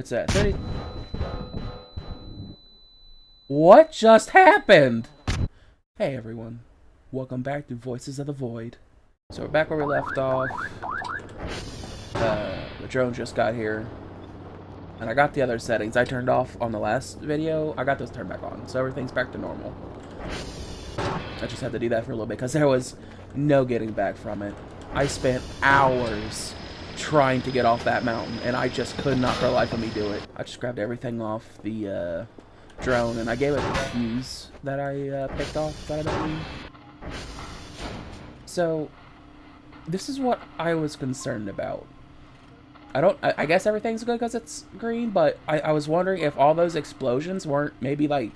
It's at 30. What just happened? Hey everyone, welcome back to Voices of the Void. So we're back where we left off. The drone just got here. And I got the other settings I turned off on the last video. I got those turned back on, so everything's back to normal. I just had to do that for a little bit because there was no getting back from it. I spent hours trying to get off that mountain, and I just could not for the life of me do it. I just grabbed everything off the drone, and I gave it the fuse that I picked off that I don't need. So, this is what I was concerned about. I guess everything's good because it's green, but I was wondering if all those explosions weren't maybe like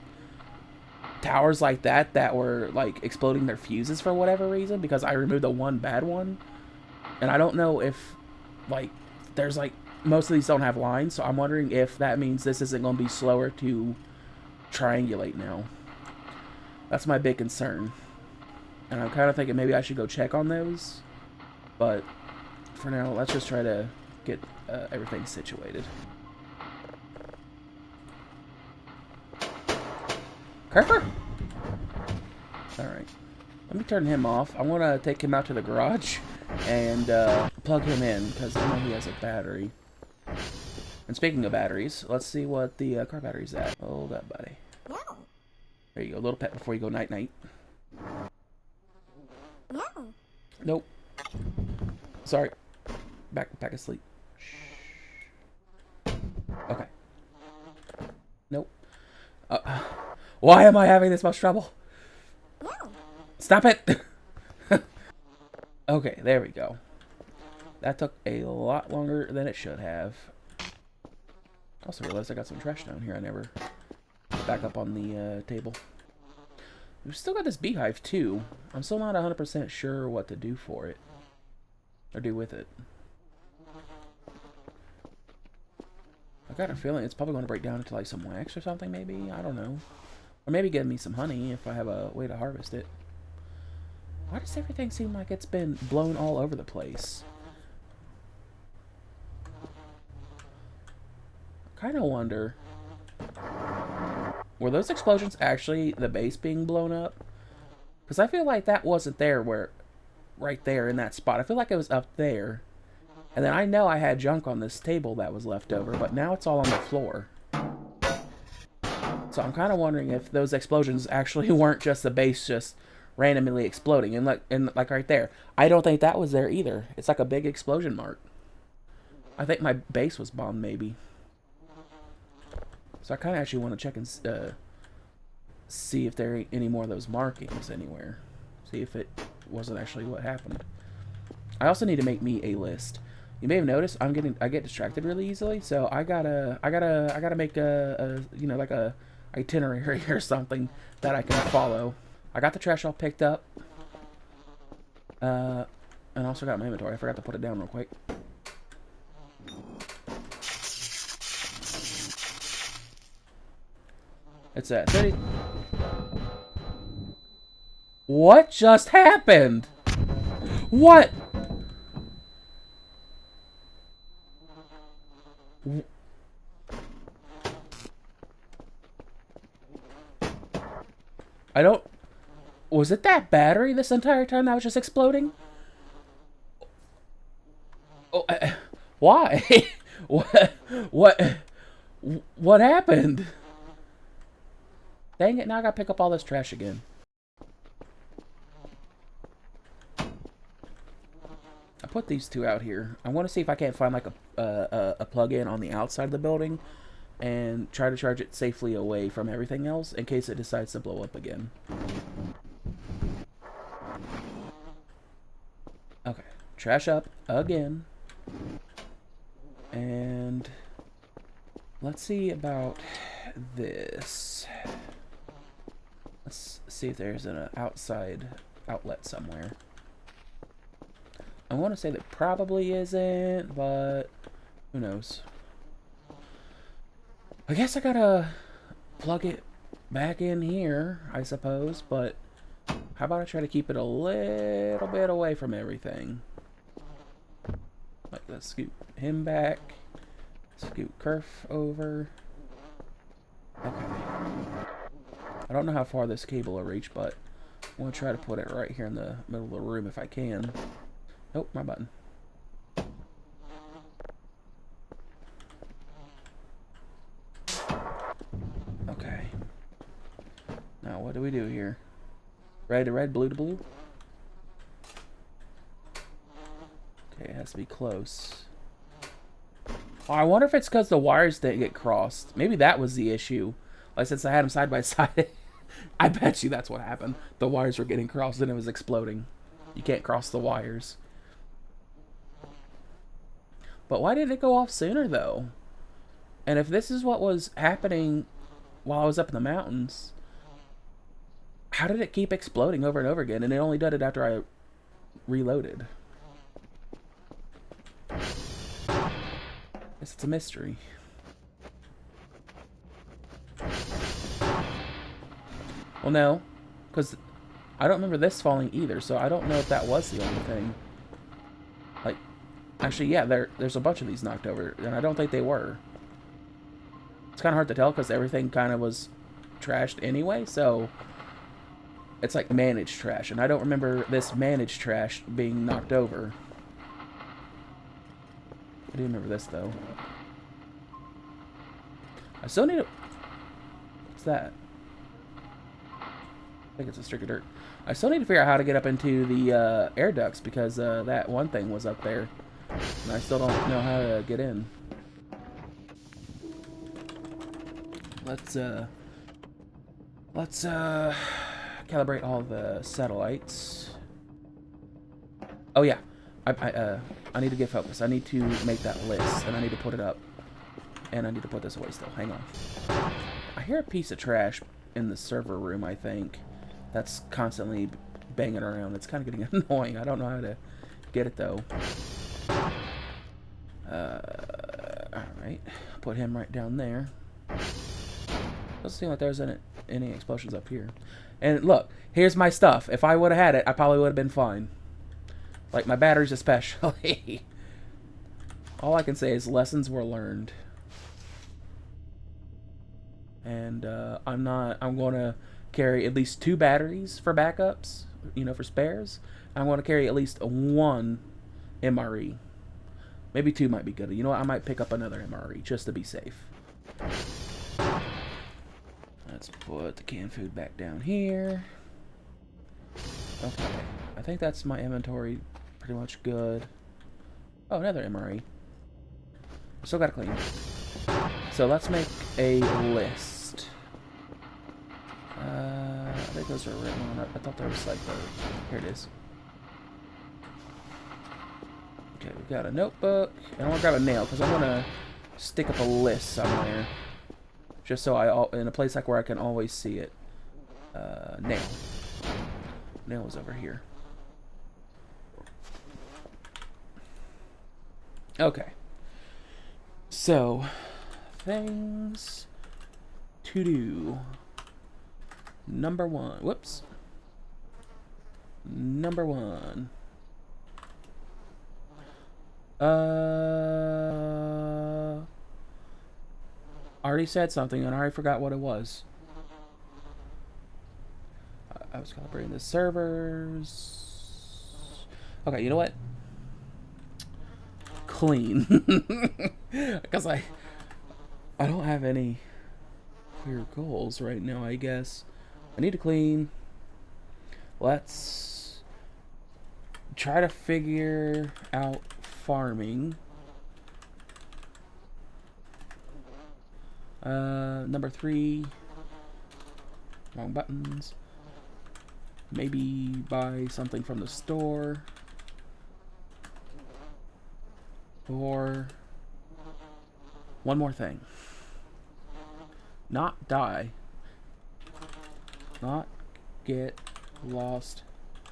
towers like that were like exploding their fuses for whatever reason, because I removed the one bad one. And I don't know if like there's like most of these don't have lines, so I'm wondering if that means this isn't going to be slower to triangulate now. That's my big concern. And I'm kind of thinking maybe I should go check on those. But for now, let's just try to get everything situated. Kerfer? Alright. Let me turn him off. I want to take him out to the garage and plug him in, because I know he has a battery. And speaking of batteries, let's see what the car battery's at. Hold up, buddy. There you go. A little pet before you go night-night. Nope. Sorry. Back asleep. Okay. Nope. Why am I having this much trouble? Stop it! Okay, there we go. That took a lot longer than it should have. Also realized I got some trash down here I never put back up on the table. We've still got this beehive too. I'm still not 100% sure what to do for it. Or do with it. I got a feeling it's probably going to break down into like some wax or something maybe. I don't know. Or maybe give me some honey if I have a way to harvest it. Why does everything seem like it's been blown all over the place? I kind of wonder, were those explosions actually the base being blown up? Because I feel like that wasn't there right there in that spot. I feel like it was up there. And then I know I had junk on this table that was left over, but now it's all on the floor. So I'm kind of wondering if those explosions actually weren't just the base just randomly exploding. And like right there, I don't think that was there either. It's like a big explosion mark. I think my base was bombed maybe. So I kind of actually want to check and see if there are any more of those markings anywhere. See if it wasn't actually what happened. I also need to make me a list. You may have noticed I get distracted really easily, so I gotta make a you know, like a itinerary or something that I can follow. I got the trash all picked up, and also got my inventory. I forgot to put it down real quick. It's at 30. What just happened? What? I don't... Was it that battery this entire time that was just exploding? Oh, why? What happened? Dang it, now I gotta pick up all this trash again. I put these two out here. I want to see if I can't find like a plug-in on the outside of the building and try to charge it safely away from everything else in case it decides to blow up again. Okay, trash up again. And let's see about this. Let's see if there's an outside outlet somewhere. I want to say that probably isn't, but who knows. I guess I gotta plug it back in here, I suppose, but how about I try to keep it a little bit away from everything? Like, let's scoot him back. Scoot kerf over. Okay. I don't know how far this cable will reach, but I'm going to try to put it right here in the middle of the room if I can. Nope, my button. Okay. Now, what do we do here? Red to red, blue to blue? Okay, it has to be close. Oh, I wonder if it's because the wires didn't get crossed. Maybe that was the issue. Like, since I had them side by side, I bet you that's what happened. The wires were getting crossed and it was exploding. You can't cross the wires. But why didn't it go off sooner, though? And if this is what was happening while I was up in the mountains, how did it keep exploding over and over again? And it only did it after I reloaded. It's a mystery. Well, no, because I don't remember this falling either, so I don't know if that was the only thing. Like, actually, yeah, there's a bunch of these knocked over, and I don't think they were. It's kind of hard to tell because everything kind of was trashed anyway, so it's like managed trash, and I don't remember this managed trash being knocked over. I do remember this, though. I still need to... What's that? I think it's a streak of dirt. I still need to figure out how to get up into the air ducts, because that one thing was up there, and I still don't know how to get in. Let's calibrate all the satellites. Oh yeah, I need to get focused. I need to make that list, and I need to put it up, and I need to put this away still. Hang on. I hear a piece of trash in the server room, I think, that's constantly banging around. It's kind of getting annoying. I don't know how to get it, though. Alright. Put him right down there. Doesn't seem like there's any explosions up here. And look, here's my stuff. If I would have had it, I probably would have been fine. Like, my batteries especially. All I can say is lessons were learned. And I'm going to carry at least 2 batteries for backups, you know, for spares. I'm going to carry at least 1 MRE. Maybe 2 might be good. You know what? I might pick up another MRE just to be safe. Let's put the canned food back down here. Okay. I think that's my inventory pretty much good. Oh, another MRE. Still gotta clean. So let's make a list. I think those are written on. I thought there was like here it is. Okay, we got a notebook. And I'm gonna grab a nail because I want to stick up a list somewhere. Just so in a place like where I can always see it. Nail. Nail is over here. Okay. So, things to do. Number 1. Whoops. Number 1. I already said something and I already forgot what it was. I was calibrating the servers. Okay, you know what? Clean. Because I don't have any clear goals right now, I guess. I need to clean. Let's try to figure out farming. Number 3. Wrong buttons. Maybe buy something from the store. Or one more thing. Not die. Not get lost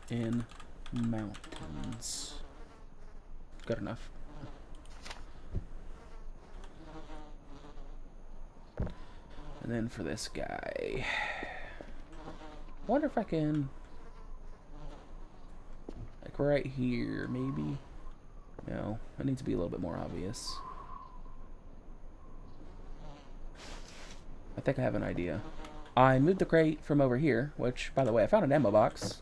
in mountains. Good enough. And then for this guy, wonder if I can, like right here, maybe. No, it needs to be a little bit more obvious. I think I have an idea. I moved the crate from over here, which, by the way, I found an ammo box.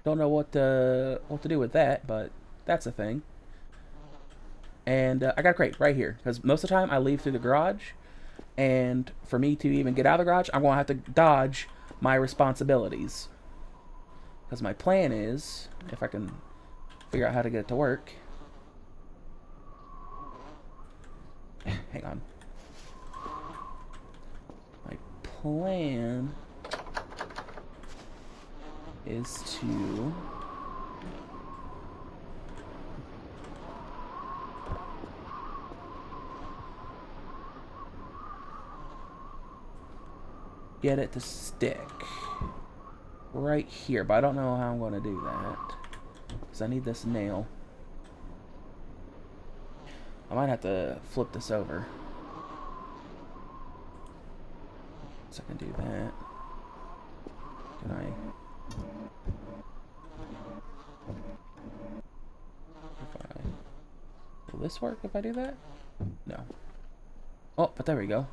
Don't know what to do with that, but that's a thing. And I got a crate right here, because most of the time I leave through the garage, and for me to even get out of the garage, I'm going to have to dodge my responsibilities. Because my plan is, if I can figure out how to get it to work. Hang on. My plan is to get it to stick right here, but I don't know how I'm going to do that because I need this nail. I might have to flip this over so I can do that. Can I? Will this work if I do that? No. Oh, but there we go.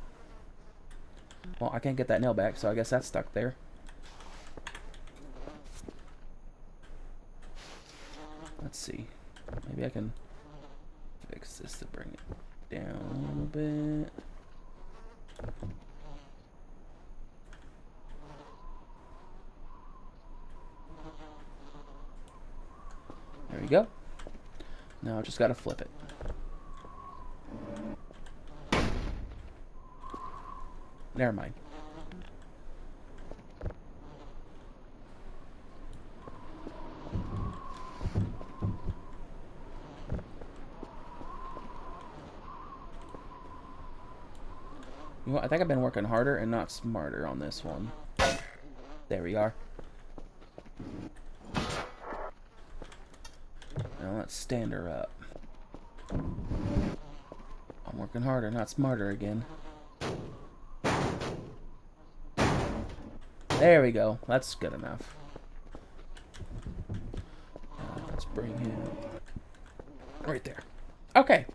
Well, I can't get that nail back, so I guess that's stuck there. Let's see. Maybe I can fix this to bring it down a little bit. There we go. Now I just gotta flip it. Never mind. You know what? I think I've been working harder and not smarter on this one. There we are. Now let's stand her up. I'm working harder, not smarter again. There we go. That's good enough. Let's bring him right there. Okay.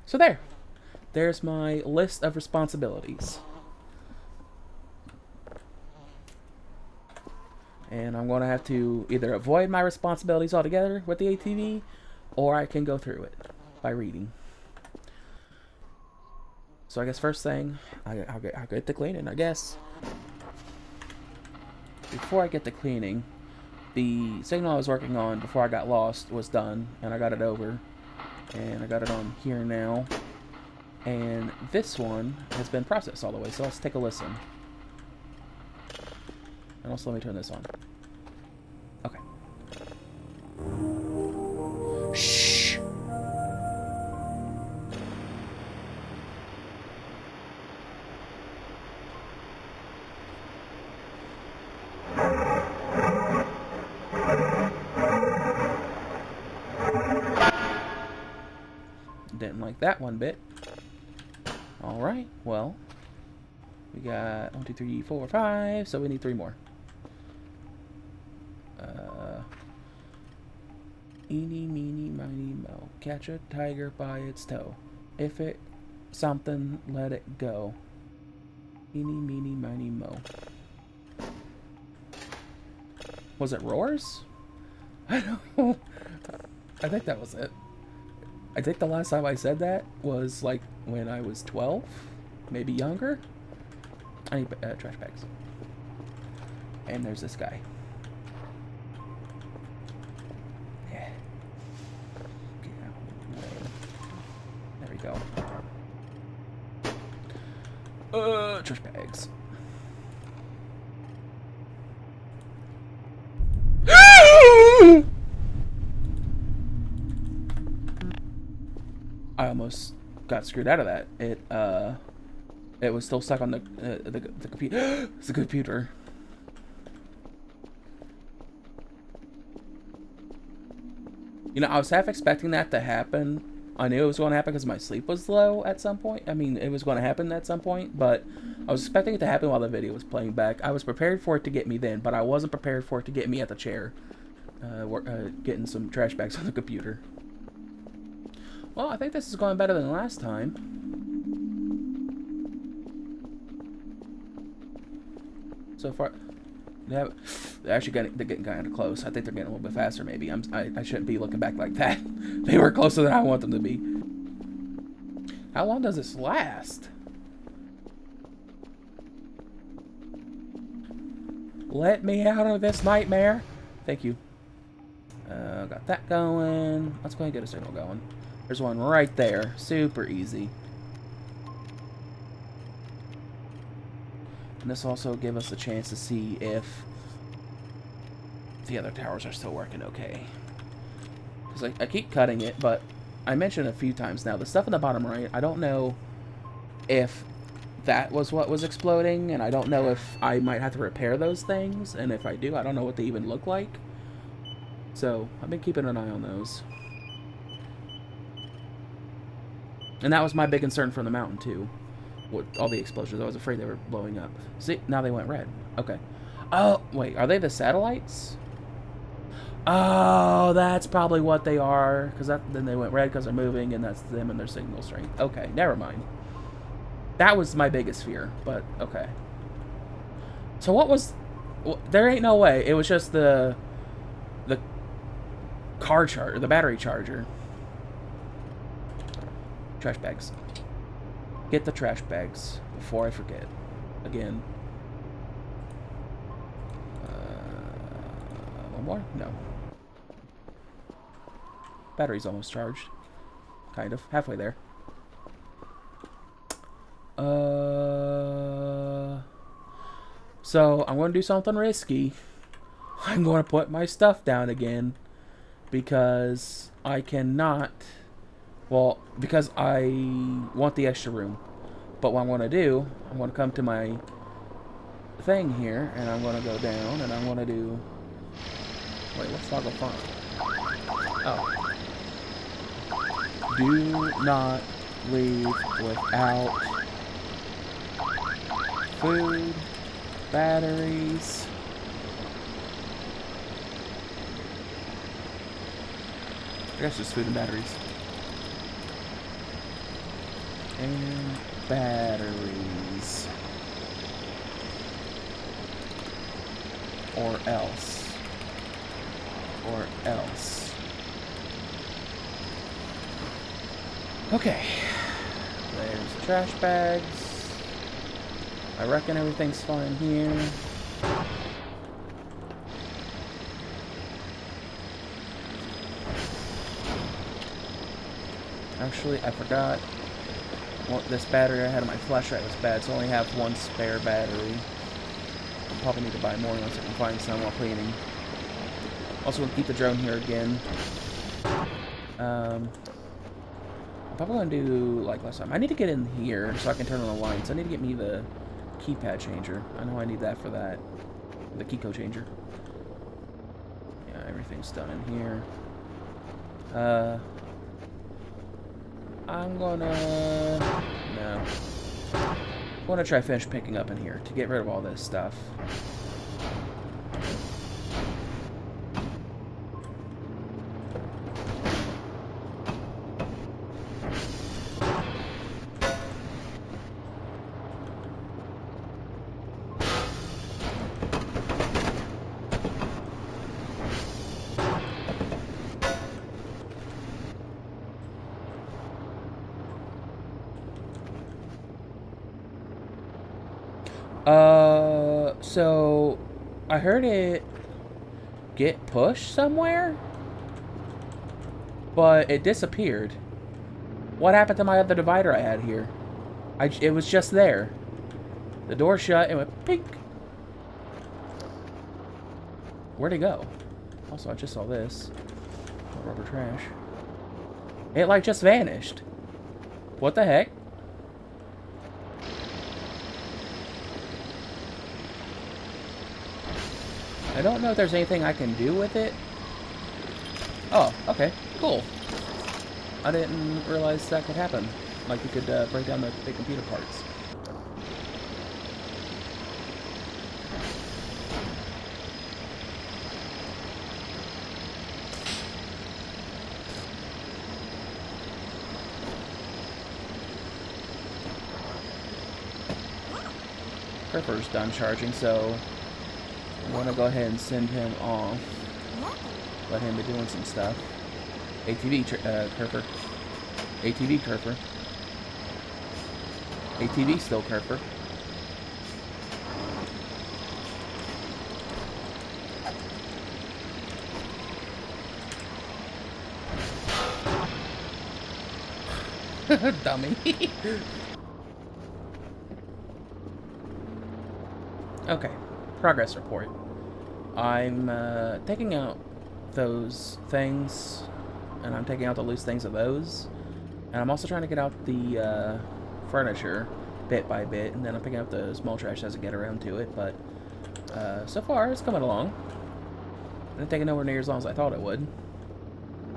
So there. There's my list of responsibilities. And I'm going to have to either avoid my responsibilities altogether with the ATV, or I can go through it by reading. So I guess first thing, I'll get to cleaning, I guess. Before I get to cleaning, the signal I was working on before I got lost was done, and I got it over. And I got it on here now. And this one has been processed all the way, so let's take a listen. And also let me turn this on. Okay. Shh! Didn't like that one bit. Alright, well, we got 1, 2, 3, 4, 5, so we need 3 more. Eeny, meeny, miny, mo. Catch a tiger by its toe. If it something, let it go. Eeny, meeny, miny, mo. Was it roars? I don't know. I think that was it. I think the last time I said that was like when I was 12, maybe younger. I need trash bags. And there's this guy. Yeah. Get out of the way. There we go. Trash bags. I almost got screwed out of that. It was still stuck on the computer. It's the computer. You know, I was half expecting that to happen. I knew it was going to happen because my sleep was low at some point. I mean, it was going to happen at some point, but I was expecting it to happen while the video was playing back. I was prepared for it to get me then, but I wasn't prepared for it to get me at the chair. Getting some trash bags on the computer. Well, I think this is going better than last time. so far. They're actually they're getting kind of close. I think they're getting a little bit faster. Maybe I shouldn't be looking back like that. They were closer than I want them to be. How long does this last? Let me out of this nightmare. Thank you. Got that going. Let's go ahead and get a signal going. There's one right there. Super easy. And this will also give us a chance to see if the other towers are still working okay. Because I keep cutting it, but I mentioned a few times now, the stuff in the bottom right, I don't know if that was what was exploding, and I don't know if I might have to repair those things, and if I do, I don't know what they even look like. So, I've been keeping an eye on those. And that was my big concern from the mountain, too. With all the explosions, I was afraid they were blowing up. See, now they went red. Okay. Oh, wait, are they the satellites? Oh, that's probably what they are. Because then they went red because they're moving, and that's them and their signal strength. Okay, never mind. That was my biggest fear, but okay. So what was... There ain't no way. It was just the car charger, the battery charger. Trash bags. Get the trash bags before I forget. Again. One more? No. Battery's almost charged. Kind of. Halfway there. So, I'm going to do something risky. I'm going to put my stuff down again. Because I cannot... Well, because I want the extra room. But what I'm going to do, I'm going to come to my thing here, and I'm going to go down, and I'm going to do... Wait, what's toggle font? Oh. Do not leave without food, batteries... I guess just food and batteries. And batteries. Or else. Or else. Okay. There's the trash bags. I reckon everything's fine here. Actually, I forgot. Well, this battery I had on my flashlight was bad, so I only have one spare battery. I'll probably need to buy more once I can find some while cleaning. Also, we'll keep the drone here again. I'm probably going to do like last time. I need to get in here so I can turn on the lights. I need to get me the keypad changer. I know I need that for that. The keycode changer. Yeah, everything's done in here. I'm gonna... No. I'm gonna try finish picking up in here to get rid of all this stuff. So I heard it get pushed somewhere, but it disappeared. What happened to my other divider I had here? It was just there. The door shut and went pink. Where'd it go? Also, I just saw this. Rubber trash. It like just vanished. What the heck? I don't know if there's anything I can do with it. Oh, okay, cool. I didn't realize that could happen. Like you could break down the big computer parts. Kerfer's done charging, so I'm going to go ahead and send him off. Let him be doing some stuff. Kerfer. ATV Kerfer. ATV still Kerfer. Dummy. Okay, progress report. I'm taking out those things, and I'm taking out the loose things of those, and I'm also trying to get out the furniture bit by bit, and then I'm picking up the small trash as I get around to it, but so far it's coming along. It didn't take it nowhere near as long as I thought it would,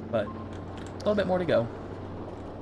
but a little bit more to go.